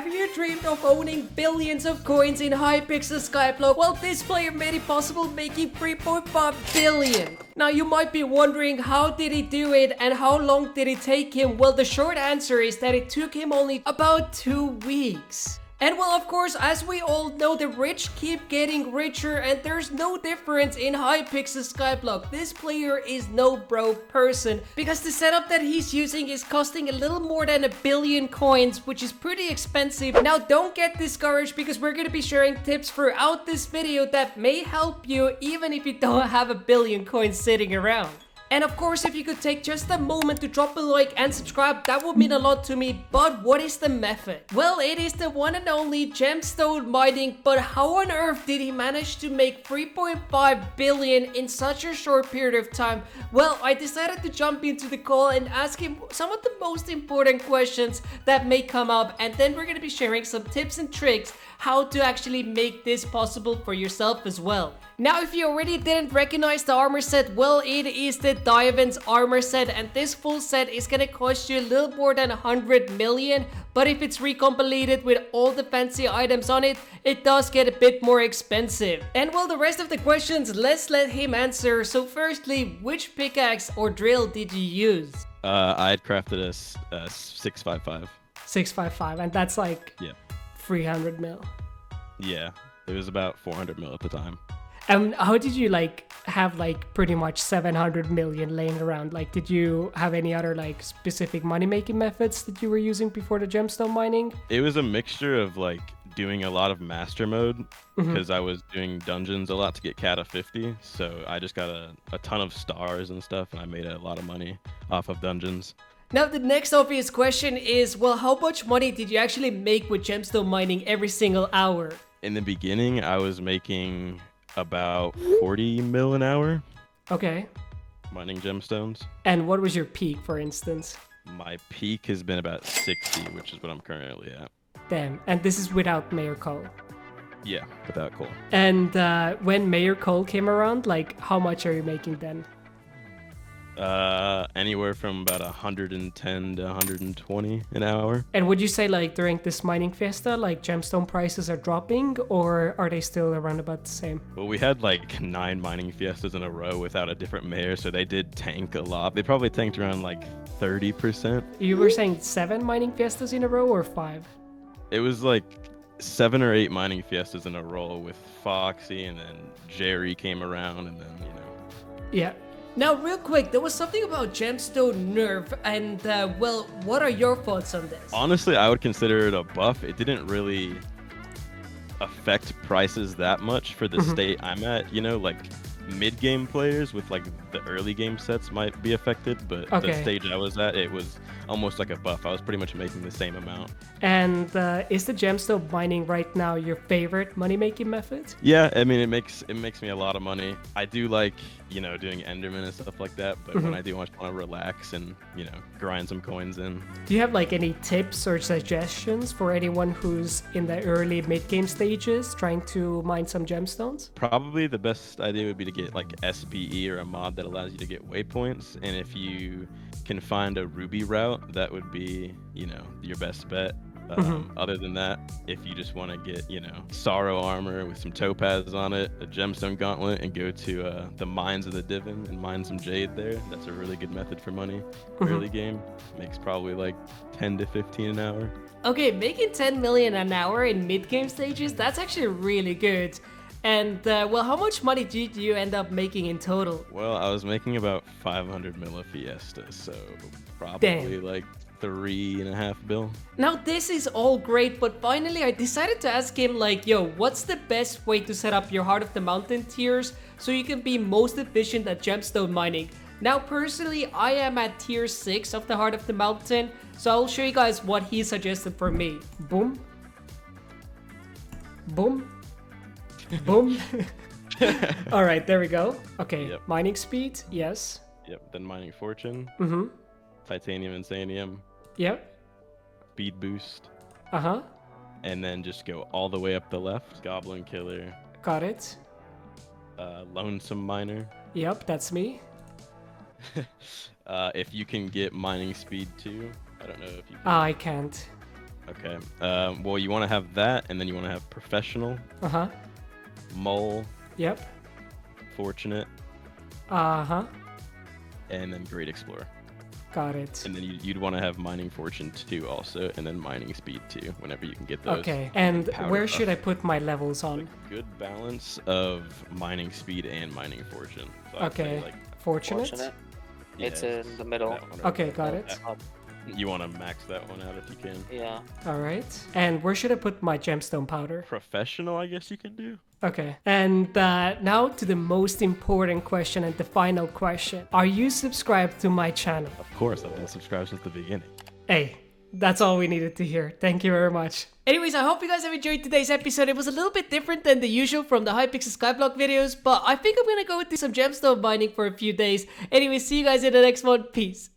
Have you dreamed of owning billions of coins in Hypixel Skyblock? Well, this player made it possible, making 3.5 billion. Now you might be wondering, how did he do it and how long did it take him? Well, the short answer is that it took him only about 2 weeks. And well, of course, as we all know, the rich keep getting richer and there's no difference in Hypixel Skyblock. This player is no broke person because the setup that he's using is costing a little more than 1 billion coins, which is pretty expensive. Now, don't get discouraged because we're going to be sharing tips throughout this video that may help you even if you don't have 1 billion coins sitting around. And of course, if you could take just a moment to drop a like and subscribe, that would mean a lot to me. But what is the method? Well, it is the one and only gemstone mining. But how on earth did he manage to make 3.5 billion in such a short period of time? Well, I decided to jump into the call and ask him some of the most important questions that may come up. And then we're going to be sharing some tips and tricks how to actually make this possible for yourself as well. Now, if you already didn't recognize the armor set, well, it is the Diamond's armor set, and this full set is gonna cost you a little more than 100 million, but if it's recompleted with all the fancy items on it, it does get a bit more expensive. And well, the rest of the questions, let's let him answer. So firstly, which pickaxe or drill did you use? I had crafted a 655. 655, and that's like 300 mil. Yeah, it was about 400 mil at the time. And how did you have pretty much 700 million laying around? Like, did you have any other specific money making methods that you were using before the gemstone mining? It was a mixture of doing a lot of master mode because I was doing dungeons a lot to get Cat of 50. So I just got a ton of stars and stuff, and I made a lot of money off of dungeons. Now, the next obvious question is, well, how much money did you actually make with gemstone mining every single hour? In the beginning, I was making about 40 mil an hour. Okay. Mining gemstones. And what was your peak, for instance? My peak has been about 60, which is what I'm currently at. Damn. And this is without Mayor Cole? Yeah, without coal. And when Mayor Cole came around, how much are you making then? Anywhere from about 110 to 120 an hour. And would you say during this mining fiesta, gemstone prices are dropping, or are they still around about the same? Well, we had 9 mining fiestas in a row without a different mayor, so they did tank a lot. They probably tanked around 30%. You were saying 7 mining fiestas in a row or 5? It was 7 or 8 mining fiestas in a row with Foxy, and then Jerry came around, and then Yeah. Now, real quick, there was something about Gemstone Nerf, and well, what are your thoughts on this? Honestly, I would consider it a buff. It didn't really affect prices that much for the state I'm at. Mid-game players with the early game sets might be affected, but the stage I was at, it was almost like a buff. I was pretty much making the same amount. And is the gemstone mining right now your favorite money-making method? Yeah, I mean, it makes me a lot of money. I do doing Enderman and stuff like that, but when I do want to relax and grind some coins in. Do you have any tips or suggestions for anyone who's in the early mid-game stages trying to mine some gemstones? Probably the best idea would be to get SBE or a mod that allows you to get waypoints, and if you can find a ruby route, that would be your best bet. Other than that, if you just want to get sorrow armor with some topaz on it, a gemstone gauntlet, and go to the mines of the Divin and mine some jade there, that's a really good method for money. Early game makes probably 10 to 15 an hour. Okay, making 10 million an hour in mid-game stages, that's actually really good. And well, how much money did you end up making in total? Well, I was making about 500 mil a fiesta, so probably 3.5 bill. Now, this is all great, but finally I decided to ask him yo, what's the best way to set up your Heart of the Mountain tiers so you can be most efficient at gemstone mining? Now, personally, I am at tier 6 of the Heart of the Mountain, so I'll show you guys what he suggested for me. Boom. Boom. Boom. All right, there we go. Okay, Yep. Mining speed, yes. Yep, then mining fortune. Mm-hmm. Titanium and Sanium. Yep. Speed boost. Uh-huh. And then just go all the way up the left. Goblin Killer. Got it. Lonesome Miner. Yep, that's me. If you can get mining speed too. I don't know if you can. I can't. Okay. Well, you want to have that, and then you want to have professional, Uh-huh. mole, Yep. fortunate, Uh-huh. and then great explorer. Got it. And then you'd want to have mining fortune 2 also, and then mining speed 2 whenever you can get those. Okay. And powder where buff. should I put my levels on? Good balance of mining speed and mining fortune. So I'd say, Okay. like, Fortunate? yeah, It's in the middle. that one Okay, right got there. it. You want to max that one out if you can. Yeah. All right. And where should I put my gemstone powder? Professional, I guess you can do. Okay. And now to the most important question and the final question. Are you subscribed to my channel? Of course, I've been subscribed since the beginning. Hey, that's all we needed to hear. Thank you very much. Anyways, I hope you guys have enjoyed today's episode. It was a little bit different than the usual from the Hypixel Skyblock videos, but I think I'm gonna go do some gemstone mining for a few days. Anyways, see you guys in the next one. Peace.